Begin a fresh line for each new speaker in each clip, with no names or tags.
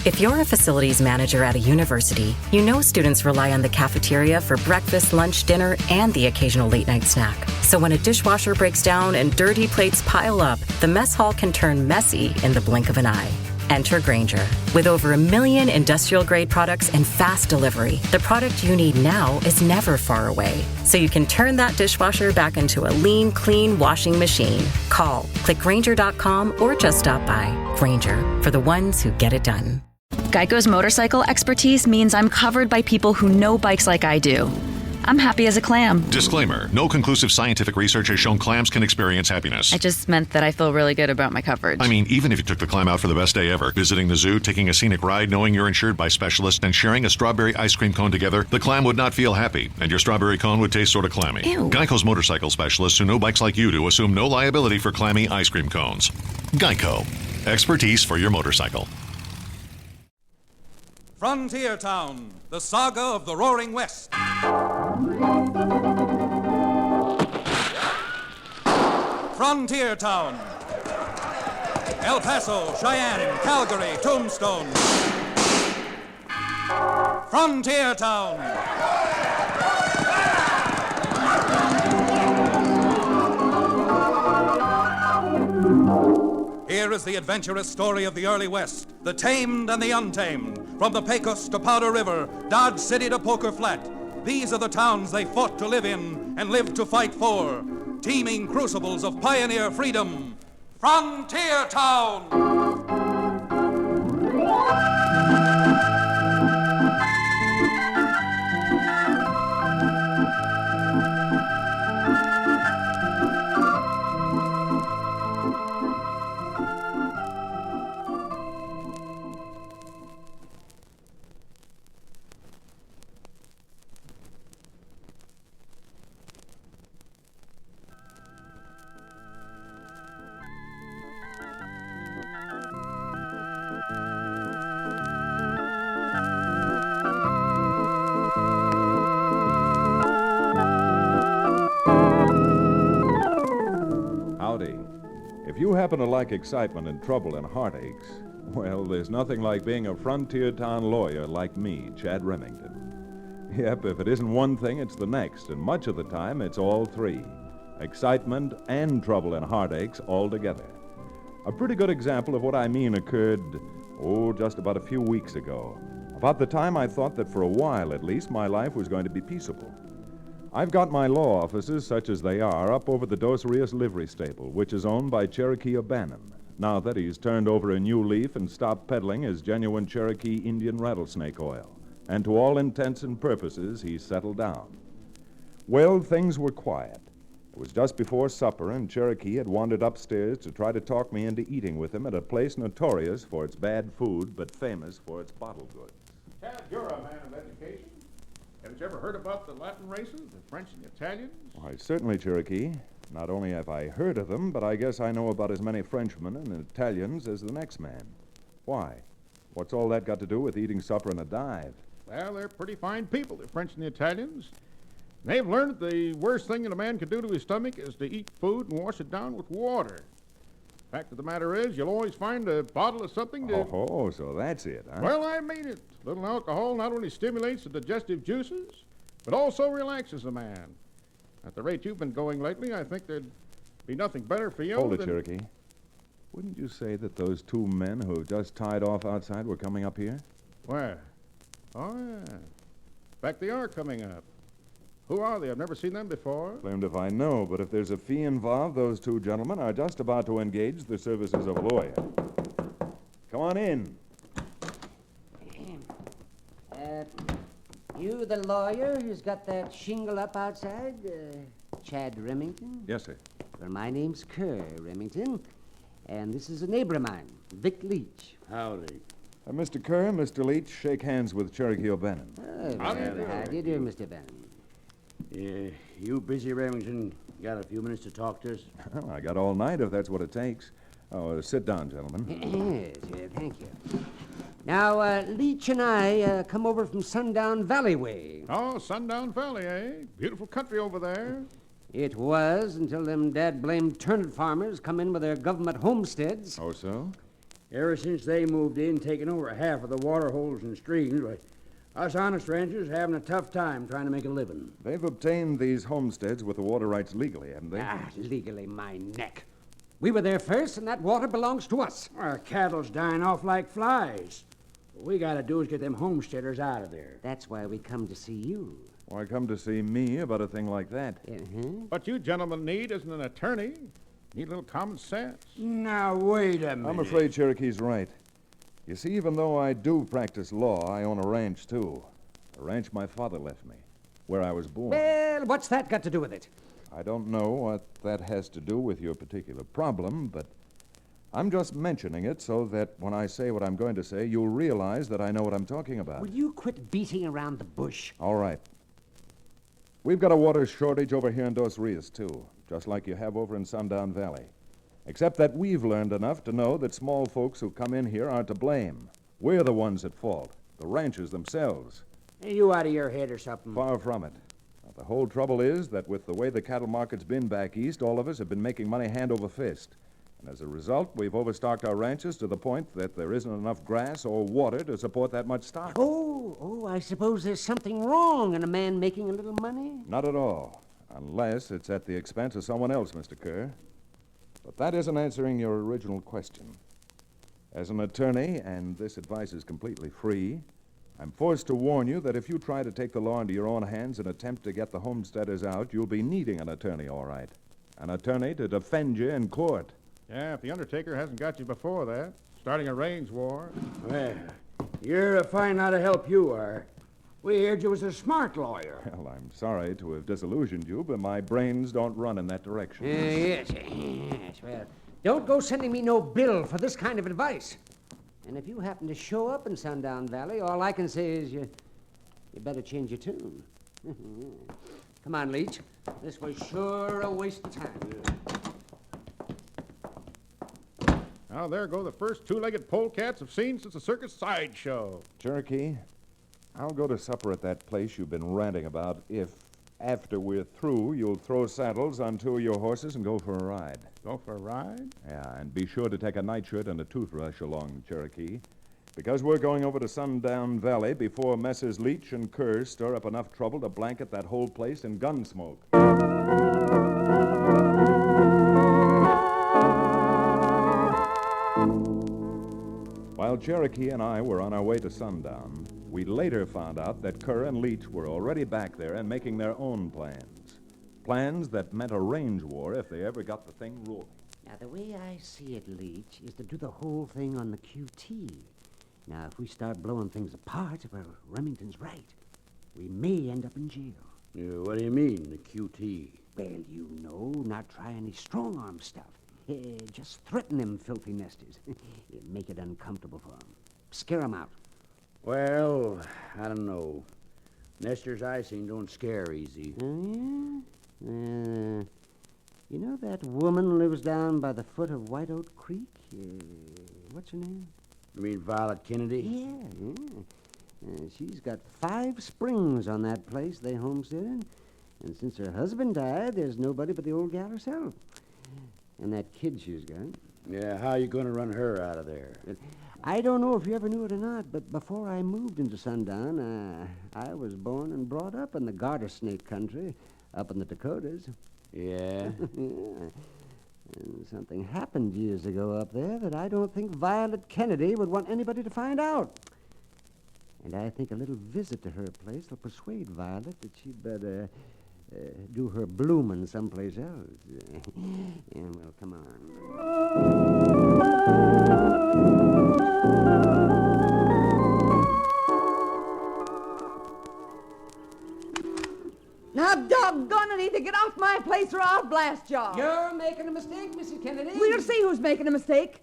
If you're a facilities manager at a university, you know students rely on the cafeteria for breakfast, lunch, dinner, and the occasional late-night snack. So when a dishwasher breaks down and dirty plates pile up, the mess hall can turn messy in the blink of an eye. Enter Grainger. With over 1 million industrial-grade products and fast delivery, the product you need now is never far away. So you can turn that dishwasher back into a lean, clean washing machine. Call, click Grainger.com, or just stop by. Grainger, for the ones who get it done.
Geico's motorcycle expertise means I'm covered by people who know bikes like I do. I'm happy as a clam.
Disclaimer. No conclusive scientific research has shown clams can experience happiness.
I just meant that I feel really good about my coverage.
I mean, even if you took the clam out for the best day ever, visiting the zoo, taking a scenic ride, knowing you're insured by specialists, and sharing a strawberry ice cream cone together, the clam would not feel happy, and your strawberry cone would taste sort of clammy.
Ew.
Geico's motorcycle specialists who know bikes like you do assume no liability for clammy ice cream cones. Geico. Expertise for your motorcycle.
Frontier Town, the saga of the Roaring West. Frontier Town. El Paso, Cheyenne, Calgary, Tombstone. Frontier Town. Here is the adventurous story of the early West, the tamed and the untamed. From the Pecos to Powder River, Dodge City to Poker Flat. These are the towns they fought to live in and lived to fight for. Teeming crucibles of pioneer freedom. Frontier Town!
Howdy. If you happen to like excitement and trouble and heartaches, well, there's nothing like being a frontier town lawyer like me, Chad Remington. Yep, if it isn't one thing, it's the next, and much of the time, it's all three. Excitement and trouble and heartaches all together. A pretty good example of what I mean occurred, just about a few weeks ago. About the time I thought that for a while, at least, my life was going to be peaceable. I've got my law offices, such as they are, up over the Dos Rios livery stable, which is owned by Cherokee O'Bannon, now that he's turned over a new leaf and stopped peddling his genuine Cherokee Indian rattlesnake oil. And to all intents and purposes, he's settled down. Well, things were quiet. It was just before supper, and Cherokee had wandered upstairs to try to talk me into eating with him at a place notorious for its bad food, but famous for its bottled goods.
Chad, you're a man of education. Haven't you ever heard about the Latin races, the French and the Italians?
Why, certainly, Cherokee. Not only have I heard of them, but I guess I know about as many Frenchmen and Italians as the next man. Why? What's all that got to do with eating supper in a dive?
Well, they're pretty fine people, the French and the Italians. They've learned that the worst thing that a man can do to his stomach is to eat food and wash it down with water. Fact of the matter is, you'll always find a bottle of something to...
Oh, so that's it, huh?
Well, I mean it. A little alcohol not only stimulates the digestive juices, but also relaxes a man. At the rate you've been going lately, I think there'd be nothing better for you
Hold it,
than...
Cherokee. Wouldn't you say that those two men who have just tied off outside were coming up here?
Where? Oh, yeah. In fact, they are coming up. Who are they? I've never seen them before.
Blamed if I know, but if there's a fee involved, those two gentlemen are just about to engage the services of a lawyer. Come on in.
You the lawyer who's got that shingle up outside? Chad Remington?
Yes, sir.
Well, my name's Kerr Remington, and this is a neighbor of mine, Vic Leach.
Howdy.
Mr. Kerr, Mr. Leach, shake hands with Cherokee O'Bannon.
How do you do, Mr. Bannon?
You busy, Remington? Got a few minutes to talk to us?
Well, I got all night if that's what it takes. Oh, sit down, gentlemen.
Yes, thank you. Now, Leach and I come over from Sundown Valley way.
Oh, Sundown Valley, eh? Beautiful country over there.
It was until them dad-blamed turnip farmers come in with their government homesteads.
Oh, so?
Ever since they moved in, taking over half of the water holes and streams, us honest ranchers having a tough time trying to make a living.
They've obtained these homesteads with the water rights legally, haven't they?
Legally, my neck. We were there first, and that water belongs to us.
Our cattle's dying off like flies. What we gotta do is get them homesteaders out of there.
That's why we come to see you.
Why come to see me about a thing like that?
What you gentlemen need isn't an attorney. Need a little common sense.
Now, wait a minute.
I'm afraid Cherokee's right. You see, even though I do practice law, I own a ranch, too. A ranch my father left me, where I was born.
Well, what's that got to do with it?
I don't know what that has to do with your particular problem, but I'm just mentioning it so that when I say what I'm going to say, you'll realize that I know what I'm talking about.
Will you quit beating around the bush?
All right. We've got a water shortage over here in Dos Rios, too, just like you have over in Sundown Valley. Except that we've learned enough to know that small folks who come in here aren't to blame. We're the ones at fault, the ranchers themselves.
Are you out of your head or something?
Far from it. Now, the whole trouble is that with the way the cattle market's been back east, all of us have been making money hand over fist. And as a result, we've overstocked our ranches to the point that there isn't enough grass or water to support that much stock.
Oh, I suppose there's something wrong in a man making a little money?
Not at all, unless it's at the expense of someone else, Mr. Kerr. But that isn't answering your original question. As an attorney, and this advice is completely free, I'm forced to warn you that if you try to take the law into your own hands and attempt to get the homesteaders out, you'll be needing an attorney, all right. An attorney to defend you in court.
Yeah, if the Undertaker hasn't got you before that, starting a range war.
Well, you're a fine lot of help you are. We heard you was a smart lawyer.
Well, I'm sorry to have disillusioned you, but my brains don't run in that direction.
Yes. Well, don't go sending me no bill for this kind of advice. And if you happen to show up in Sundown Valley, all I can say is you better change your tune. Come on, Leach. This was sure a waste of time.
Now, there go the first two-legged polecats I've seen since the circus sideshow.
Cherokee, I'll go to supper at that place you've been ranting about if, after we're through, you'll throw saddles on two of your horses and go for a ride.
Go for a ride?
Yeah, and be sure to take a nightshirt and a toothbrush along, Cherokee, because we're going over to Sundown Valley before Messrs. Leach and Kerr stir up enough trouble to blanket that whole place in gun smoke. While Cherokee and I were on our way to Sundown, we later found out that Kerr and Leach were already back there and making their own plans. Plans that meant a range war if they ever got the thing rolling.
Now, the way I see it, Leach, is to do the whole thing on the QT. Now, if we start blowing things apart, well, Remington's right. We may end up in jail.
What do you mean, the QT?
Well, you know, not try any strong-arm stuff. Just threaten them filthy nesters. Make it uncomfortable for them. Scare them out.
Well, I don't know. Nesters I seen don't scare easy.
Oh, yeah? You know that woman lives down by the foot of White Oak Creek? What's her name?
You mean Violet Kennedy?
Yeah. She's got 5 springs on that place they homesteaded. And since her husband died, there's nobody but the old gal herself. And that kid she's got.
Yeah, how you going to run her out of there?
I don't know if you ever knew it or not, but before I moved into Sundown, I was born and brought up in the garter snake country up in the Dakotas.
Yeah?
Yeah. And something happened years ago up there that I don't think Violet Kennedy would want anybody to find out. And I think a little visit to her place will persuade Violet that she'd better do her blooming someplace else. And, well, come on.
Now, doggone it, either get off my place or I'll blast y'all.
You're making a mistake, Mrs. Kennedy.
We'll see who's making a mistake.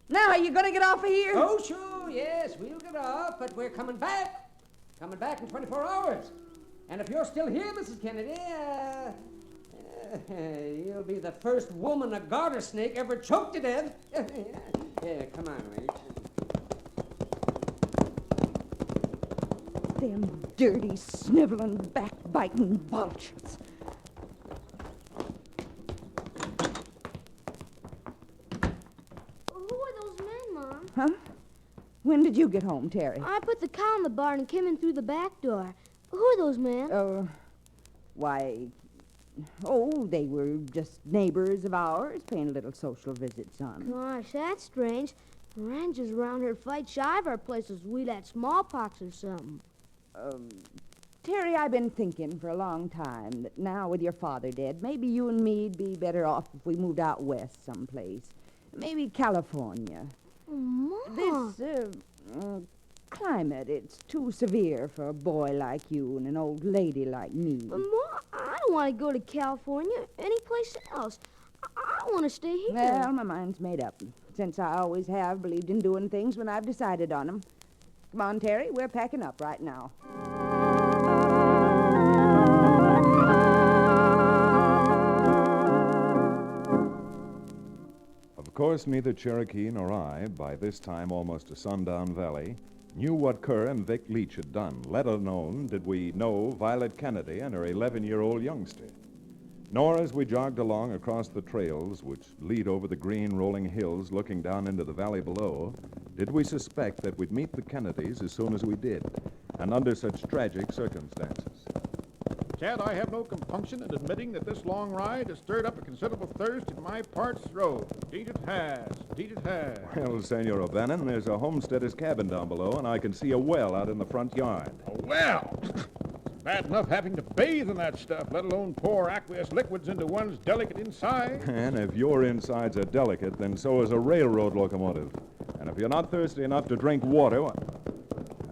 Now, are you going to get off of here?
Oh, sure, yes, we'll get off, but we're coming back. Coming back in 24 hours. And if you're still here, Mrs. Kennedy, you'll be the first woman a garter snake ever choked to death. Yeah, come on, Leach.
Them dirty, sniveling, backbiting vultures.
Who are those men, Mom?
did you get home, Terry?
I put the cow in the barn and came in through the back door. Who are those men?
Why, they were just neighbors of ours, paying a little social visit, son.
Gosh, that's strange. The ranchers around here fight shy of our places. We'd had smallpox or something.
Terry, I've been thinking for a long time that now with your father dead, maybe you and me'd be better off if we moved out west someplace. Maybe California.
Ma.
This climate, it's too severe for a boy like you and an old lady like me.
But, Ma, I don't want to go to California, any place else. I want to stay here.
Well, my mind's made up. Since I always have believed in doing things when I've decided on them. Come on, Terry, we're packing up right now.
Of course, neither Cherokee nor I, by this time almost to Sundown Valley, knew what Kerr and Vic Leach had done, let alone did we know Violet Kennedy and her 11-year-old youngster. Nor as we jogged along across the trails which lead over the green rolling hills looking down into the valley below, did we suspect that we'd meet the Kennedys as soon as we did, and under such tragic circumstances.
Chad, I have no compunction in admitting that this long ride has stirred up a considerable thirst in my parched throat. Indeed it has. Indeed it has.
Well, Senor O'Bannon, there's a homesteader's cabin down below, and I can see a well out in the front yard.
A well? It's bad enough having to bathe in that stuff, let alone pour aqueous liquids into one's delicate inside.
And if your insides are delicate, then so is a railroad locomotive. And if you're not thirsty enough to drink water...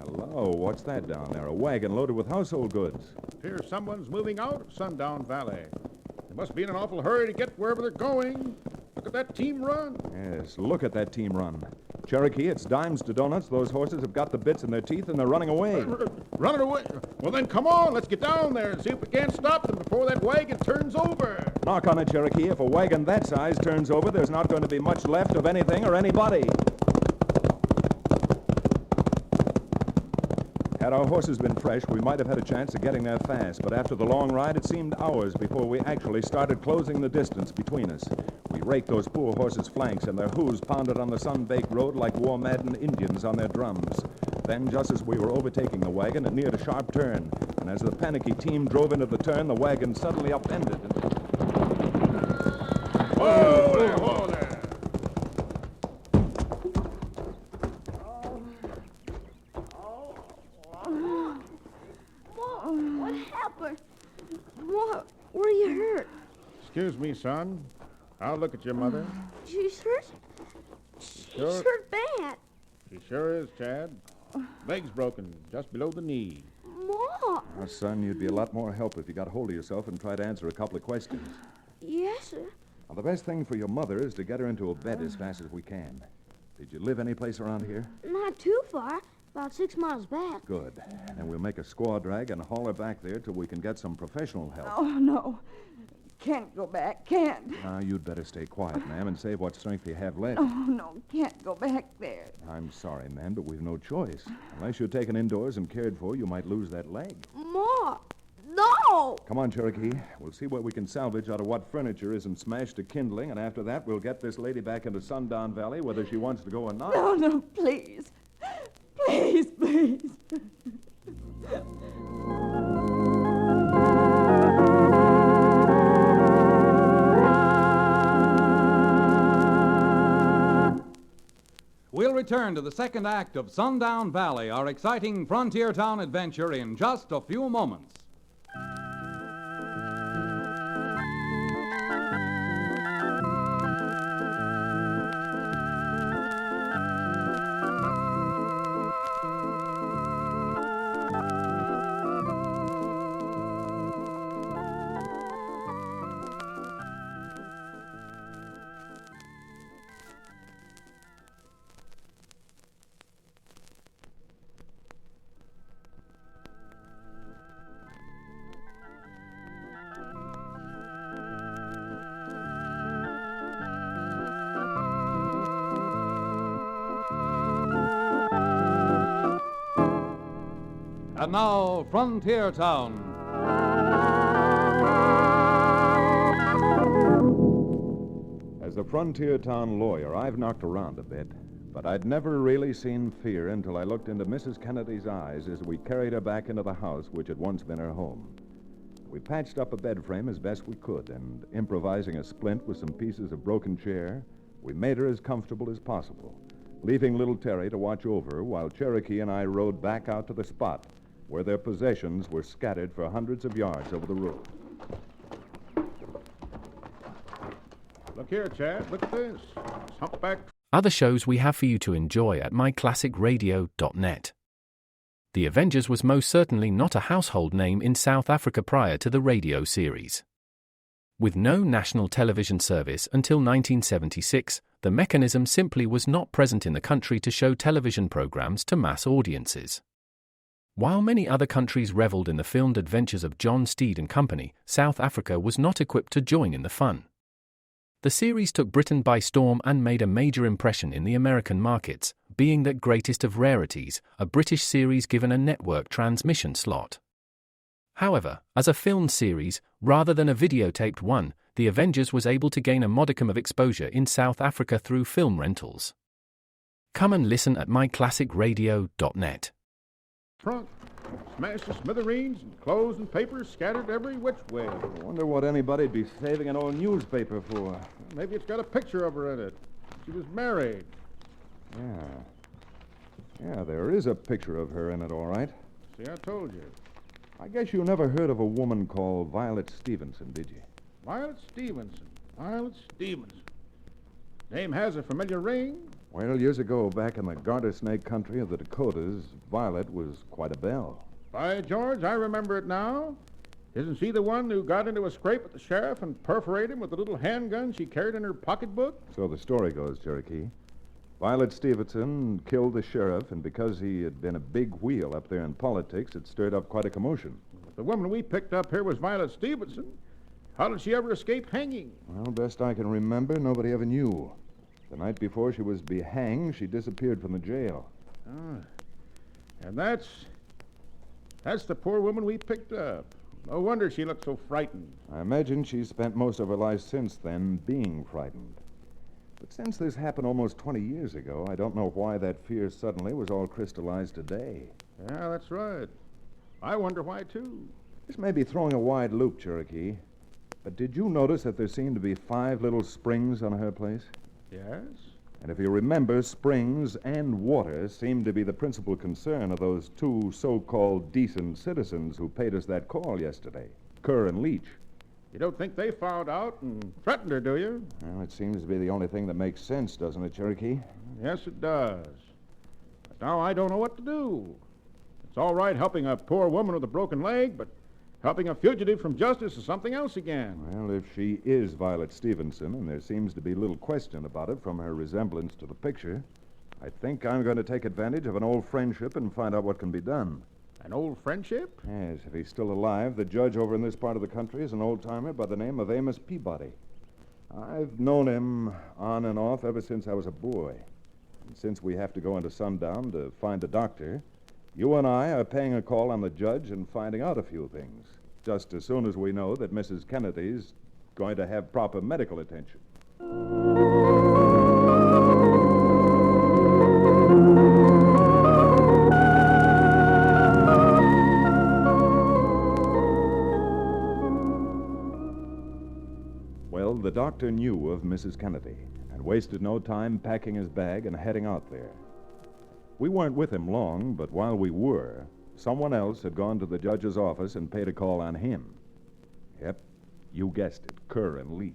Hello, what's that down there? A wagon loaded with household goods.
Appears someone's moving out of Sundown Valley. They must be in an awful hurry to get wherever they're going. Look at that team run.
Yes, look at that team run. Cherokee, it's dimes to donuts. Those horses have got the bits in their teeth and they're running away.
Running away? Well, then come on. Let's get down there and see if we can't stop them before that wagon turns over.
Knock on it, Cherokee. If a wagon that size turns over, there's not going to be much left of anything or anybody. Had our horses been fresh, we might have had a chance of getting there fast, but after the long ride, it seemed hours before we actually started closing the distance between us. We raked those poor horses' flanks, and their hooves pounded on the sun-baked road like war-maddened Indians on their drums. Then, just as we were overtaking the wagon, it neared a sharp turn, and as the panicky team drove into the turn, the wagon suddenly upended.
Whoa there, whoa there!
What happened? What? Where are you hurt?
Excuse me, son. I'll look at your mother.
She's hurt? She's hurt bad.
She sure is, Chad. Leg's broken, just below the knee.
Ma!
Oh, son, you'd be a lot more help if you got hold of yourself and tried to answer a couple of questions.
Yes, sir.
Now, the best thing for your mother is to get her into a bed as fast as we can. Did you live any place around here?
Not too far. About 6 miles back.
Good. And we'll make a squaw drag and haul her back there till we can get some professional help.
Oh, no. Can't go back. Can't.
Now, you'd better stay quiet, ma'am, and save what strength you have left.
Oh, no. Can't go back there.
I'm sorry, ma'am, but we've no choice. Unless you're taken indoors and cared for, you might lose that leg.
Ma! No!
Come on, Cherokee. We'll see what we can salvage out of what furniture isn't smashed to kindling, and after that, we'll get this lady back into Sundown Valley, whether she wants to go or not.
No, no, please. Please, please.
We'll return to the second act of Sundown Valley, our exciting frontier town adventure, in just a few moments. And now, Frontier Town.
As a frontier town lawyer, I've knocked around a bit. But I'd never really seen fear until I looked into Mrs. Kennedy's eyes as we carried her back into the house which had once been her home. We patched up a bed frame as best we could, and improvising a splint with some pieces of broken chair, we made her as comfortable as possible, leaving little Terry to watch over her while Cherokee and I rode back out to the spot where their possessions were scattered for hundreds of yards over the road.
Look here, Chad. Look at this. It's humpback.
Other shows we have for you to enjoy at myclassicradio.net. The Avengers was most certainly not a household name in South Africa prior to the radio series. With no national television service until 1976, the mechanism simply was not present in the country to show television programs to mass audiences. While many other countries reveled in the filmed adventures of John Steed and company, South Africa was not equipped to join in the fun. The series took Britain by storm and made a major impression in the American markets, being that greatest of rarities, a British series given a network transmission slot. However, as a filmed series, rather than a videotaped one, The Avengers was able to gain a modicum of exposure in South Africa through film rentals. Come and listen at myclassicradio.net.
Trunk. Smashed to smithereens and clothes and papers scattered every which way.
I wonder what anybody'd be saving an old newspaper for.
Maybe it's got a picture of her in it. She was married.
Yeah, there is a picture of her in it, all right.
See, I told you.
I guess you never heard of a woman called Violet Stevenson, did you?
Violet Stevenson. Violet Stevenson. Name has a familiar ring.
Well, years ago, back in the garter snake country of the Dakotas, Violet was quite a belle.
By George, I remember it now. Isn't she the one who got into a scrape with the sheriff and perforated him with a little handgun she carried in her pocketbook?
So the story goes, Cherokee. Violet Stevenson killed the sheriff, and because he had been a big wheel up there in politics, it stirred up quite a commotion.
The woman we picked up here was Violet Stevenson. How did she ever escape hanging?
Well, best I can remember, nobody ever knew. The night before she was to be hanged, she disappeared from the jail.
And that's the poor woman we picked up. No wonder she looked so frightened.
I imagine she's spent most of her life since then being frightened. But since this happened almost 20 years ago, I don't know why that fear suddenly was all crystallized today.
Yeah, that's right. I wonder why, too.
This may be throwing a wide loop, Cherokee. But did you notice that there seemed to be 5 little springs on her place?
Yes.
And if you remember, springs and water seemed to be the principal concern of those 2 so-called decent citizens who paid us that call yesterday, Kerr and Leach.
You don't think they found out and threatened her, do you?
Well, it seems to be the only thing that makes sense, doesn't it, Cherokee?
Yes, it does. But now I don't know what to do. It's all right helping a poor woman with a broken leg, but helping a fugitive from justice is something else again.
Well, if she is Violet Stevenson, and there seems to be little question about it from her resemblance to the picture, I think I'm going to take advantage of an old friendship and find out what can be done.
An old friendship?
Yes, if he's still alive, the judge over in this part of the country is an old-timer by the name of Amos Peabody. I've known him on and off ever since I was a boy. And since we have to go into Sundown to find a doctor, you and I are paying a call on the judge and finding out a few things, just as soon as we know that Mrs. Kennedy's going to have proper medical attention. Well, the doctor knew of Mrs. Kennedy and wasted no time packing his bag and heading out there. We weren't with him long, but while we were, someone else had gone to the judge's office and paid a call on him. Yep, you guessed it, Kerr and Leach.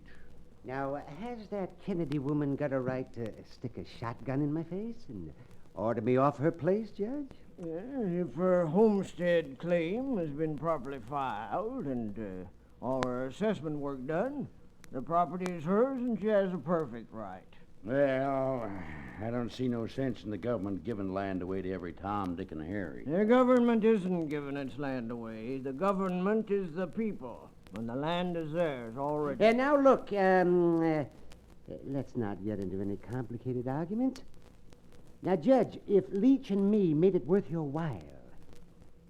Now, has that Kennedy woman got a right to stick a shotgun in my face and order me off her place, Judge?
If her homestead claim has been properly filed and all her assessment work done, the property is hers and she has a perfect right.
Well, I don't see no sense in the government giving land away to every Tom, Dick, and Harry.
The government isn't giving its land away. The government is the people, and the land is theirs already.
Now, look, let's not get into any complicated arguments. Now, Judge, if Leach and me made it worth your while,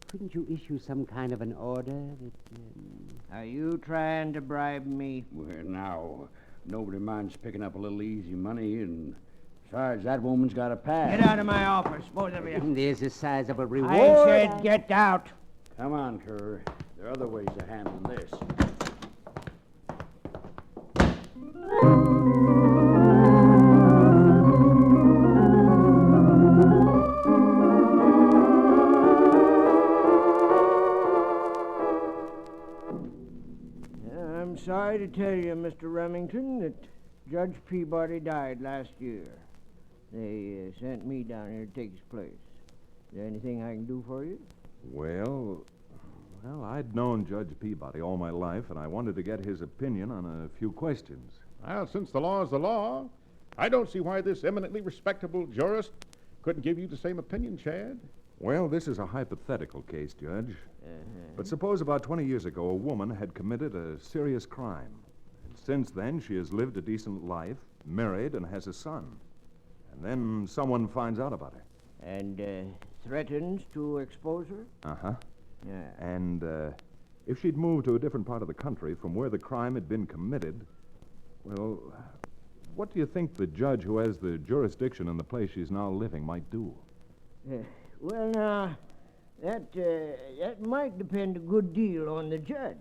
couldn't you issue some kind of an order that...
Are you trying to bribe me?
Well, now, nobody minds picking up a little easy money and Besides, that woman's got a past.
Get out of my office, both of you.
There's a sizable reward.
I said get out.
Come on, Kerr. There are other ways of handling this.
I'm sorry to tell you, Mr. Remington, that Judge Peabody died last year. They sent me down here to take his place. Is there anything I can do for you?
Well, I'd known Judge Peabody all my life, and I wanted to get his opinion on a few questions.
Well, since the law is the law, I don't see why this eminently respectable jurist couldn't give you the same opinion, Chad.
Well, this is a hypothetical case, Judge. But suppose about 20 years ago a woman had committed a serious crime. And since then, she has lived a decent life, married, and has a son. And then someone finds out about her.
And threatens to expose her?
Uh-huh.
Yeah.
And if she'd moved to a different part of the country from where the crime had been committed, well, what do you think the judge who has the jurisdiction in the place she's now living might do?
Well, now, that might depend a good deal on the judge.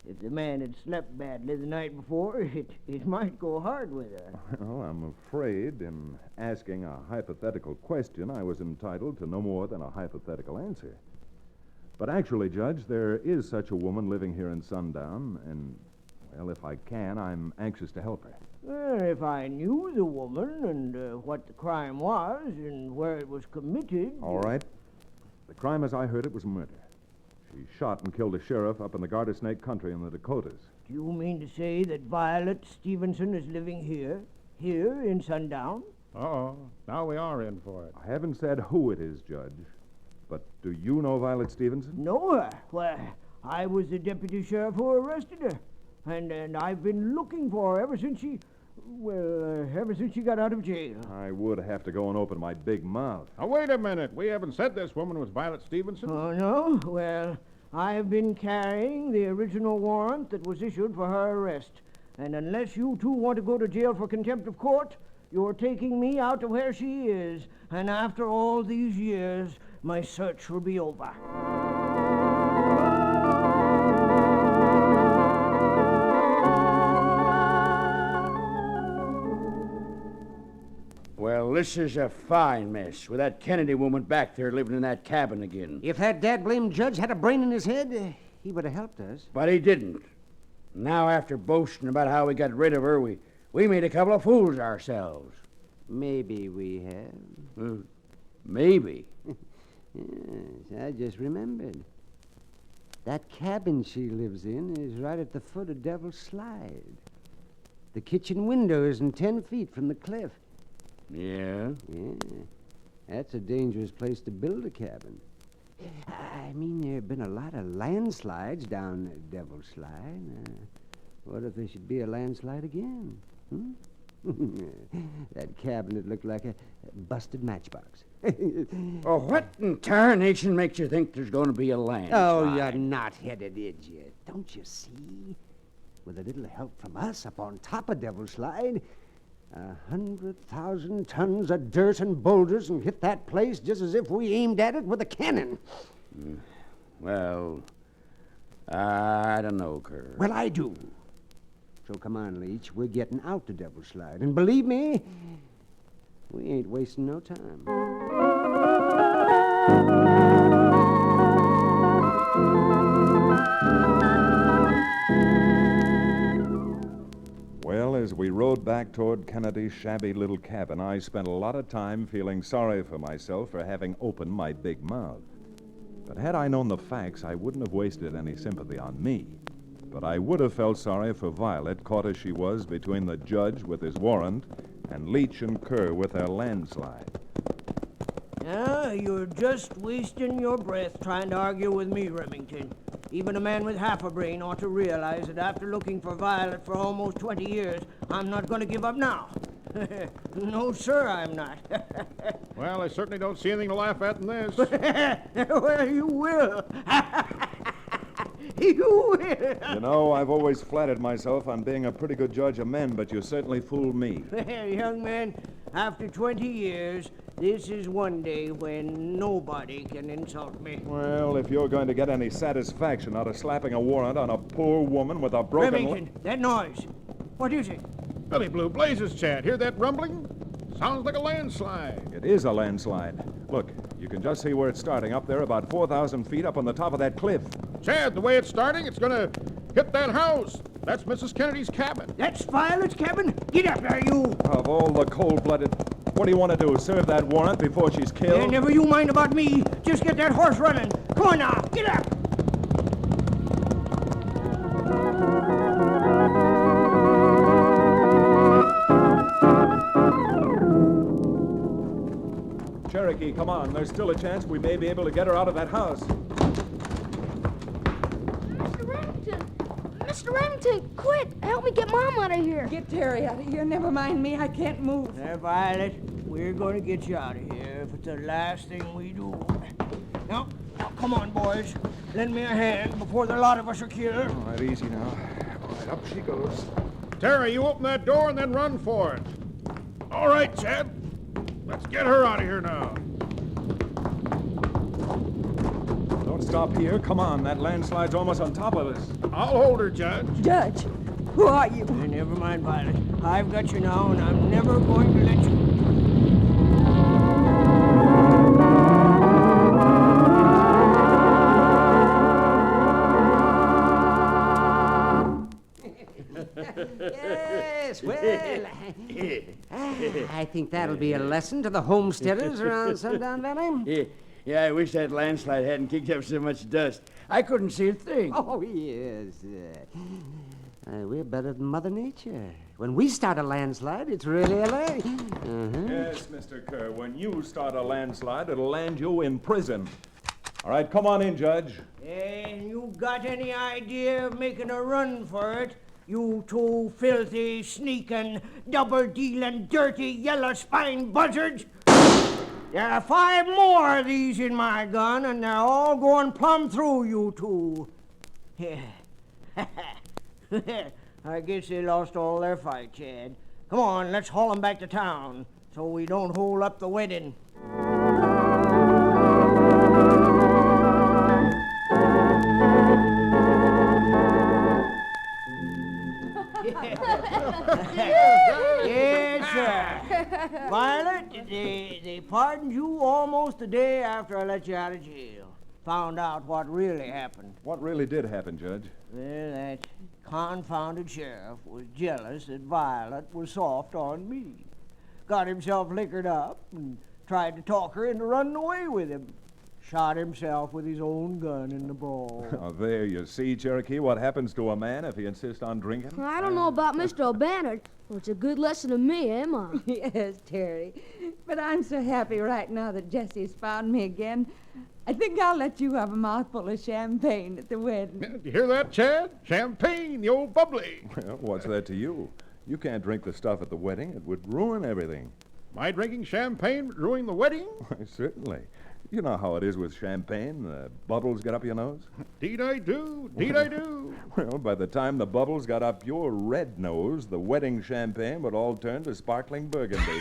If the man had slept badly the night before, it might go hard with her.
Well, I'm afraid in asking a hypothetical question, I was entitled to no more than a hypothetical answer. But actually, Judge, there is such a woman living here in Sundown, and, well, if I can, I'm anxious to help her.
Well, if I knew the woman and what the crime was and where it was committed...
All right. The crime, as I heard it, was murder. She shot and killed a sheriff up in the Garter Snake country in the Dakotas.
Do you mean to say that Violet Stevenson is living here in Sundown?
Uh-oh. Now we are in for it.
I haven't said who it is, Judge. But do you know Violet Stevenson?
Know her? Well, I was the deputy sheriff who arrested her. And I've been looking for her ever since she got out of jail.
I would have to go and open my big mouth.
Now, wait a minute. We haven't said this woman was Violet Stevenson.
Oh, no? Well, I've been carrying the original warrant that was issued for her arrest. And unless you two want to go to jail for contempt of court, you're taking me out to where she is. And after all these years, my search will be over.
Well, this is a fine mess with that Kennedy woman back there living in that cabin again.
If that dad-blamed judge had a brain in his head, he would have helped us.
But he didn't. Now, after boasting about how we got rid of her, we made a couple of fools ourselves.
Maybe we have.
Maybe.
Yes, I just remembered. That cabin she lives in is right at the foot of Devil's Slide. The kitchen window isn't 10 feet from the cliff.
Yeah?
Yeah. That's a dangerous place to build a cabin. I mean, there have been a lot of landslides down Devil's Slide. What if there should be a landslide again? That cabin would look like a busted matchbox.
Oh, what in tarnation makes you think there's going to be a landslide?
Oh, you're not-headed idiot. Don't you see? With a little help from us up on top of Devil's Slide, 100,000 tons of dirt and boulders and hit that place just as if we aimed at it with a cannon.
Well, I don't know, Kerr.
Well, I do. So come on, Leach. We're getting out to Devil's Slide. And believe me, we ain't wasting no time.
Well, as we rode back toward Kennedy's shabby little cabin, I spent a lot of time feeling sorry for myself for having opened my big mouth. But had I known the facts, I wouldn't have wasted any sympathy on me. But I would have felt sorry for Violet, caught as she was between the judge with his warrant and Leach and Kerr with their landslide.
Ah, you're just wasting your breath trying to argue with me, Remington. Even a man with half a brain ought to realize that after looking for Violet for almost 20 years, I'm not going to give up now. No, sir, I'm not.
Well, I certainly don't see anything to laugh at in this.
Well, you will. You will.
You know, I've always flattered myself on being a pretty good judge of men, but you certainly fooled me.
Well, young man, after 20 years, this is one day when nobody can insult me.
Well, if you're going to get any satisfaction out of slapping a warrant on a poor woman with a broken
Remington, that noise. What is it?
Billy Blue Blazes, Chad. Hear that rumbling? Sounds like a landslide.
It is a landslide. Look, you can just see where it's starting up there about 4,000 feet up on the top of that cliff.
Chad, the way it's starting, it's gonna hit that house. That's Mrs. Kennedy's cabin.
That's Violet's cabin? Get up there, you.
Of all the cold-blooded... What do you want to do, serve that warrant before she's killed?
Never you mind about me. Just get that horse running. Come on now, get up.
Cherokee, come on. There's still a chance we may be able to get her out of that house.
Mr. Remington, quick! Help me get Mom out of here.
Get Terry out of here. Never mind me. I can't move.
Violet, we're going to get you out of here if it's the last thing we do. Now, come on, boys. Lend me a hand before the lot of us are killed.
All right, easy now. All right, up she goes.
Terry, you open that door and then run for it. All right, Chad. Let's get her out of here now.
Don't stop here. Come on. That landslide's almost on top of us.
I'll hold her, Judge.
Judge, who are you?
Never mind, Violet. I've got you now, and I'm never going to let you...
Yes, well, I think that'll be a lesson to the homesteaders around Sundown Valley.
Yeah, I wish that landslide hadn't kicked up so much dust. I couldn't see a thing.
Oh, yes. We're better than Mother Nature. When we start a landslide, it's really a
Yes, Mr. Kerr. When you start a landslide, it'll land you in prison. All right, come on in, Judge.
And you got any idea of making a run for it? You two filthy, sneaking, double-dealing, dirty, yellow-spined buzzards! There are 5 more of these in my gun, and they're all going plumb through you two. I guess they lost all their fight, Chad. Come on, let's haul them back to town so we don't hold up the wedding. Yes, sir. Violet, they pardoned you almost a day after I let you out of jail. Found out what really happened.
What really did happen, Judge?
Well, that confounded sheriff was jealous that Violet was soft on me. Got himself liquored up and tried to talk her into running away with him. Shot himself with his own gun in the brawl.
Oh, there you see, Cherokee, what happens to a man if he insists on drinking.
I don't know about Mr. O'Banner. Well, it's a good lesson to me, am I?
Yes, Terry. But I'm so happy right now that Jesse's found me again. I think I'll let you have a mouthful of champagne at the wedding.
Did you hear that, Chad? Champagne, the old bubbly.
Well, what's that to you? You can't drink the stuff at the wedding. It would ruin everything.
My drinking champagne would ruin the wedding?
Certainly. You know how it is with champagne. The bubbles get up your nose.
Deed I do. Deed I do.
Well, by the time the bubbles got up your red nose, the wedding champagne would all turn to sparkling burgundy.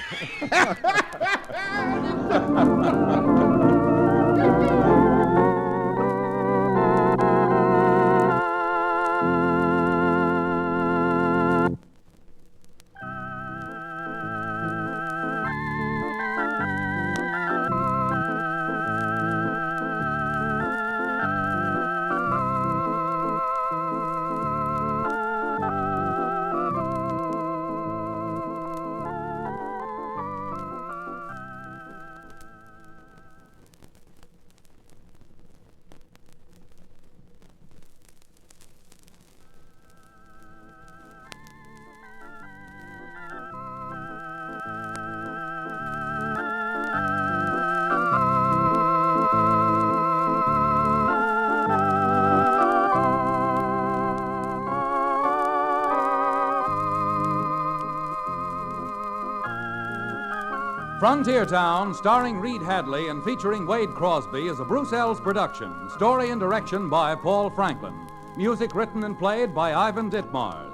Frontier Town, starring Reed Hadley and featuring Wade Crosby, is a Bruce Ells production. Story and direction by Paul Franklin. music written and played by Ivan Ditmars.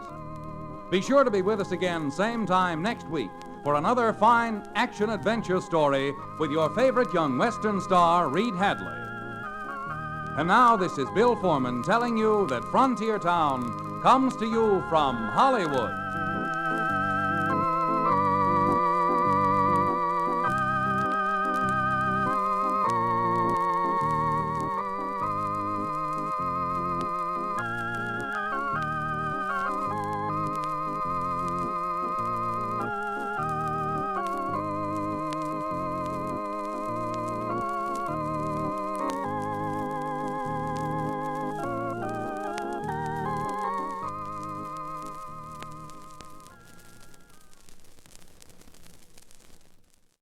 Be sure to be with us again same time next week for another fine action-adventure story with your favorite young Western star, Reed Hadley. And now this is Bill Foreman telling you that Frontier Town comes to you from Hollywood.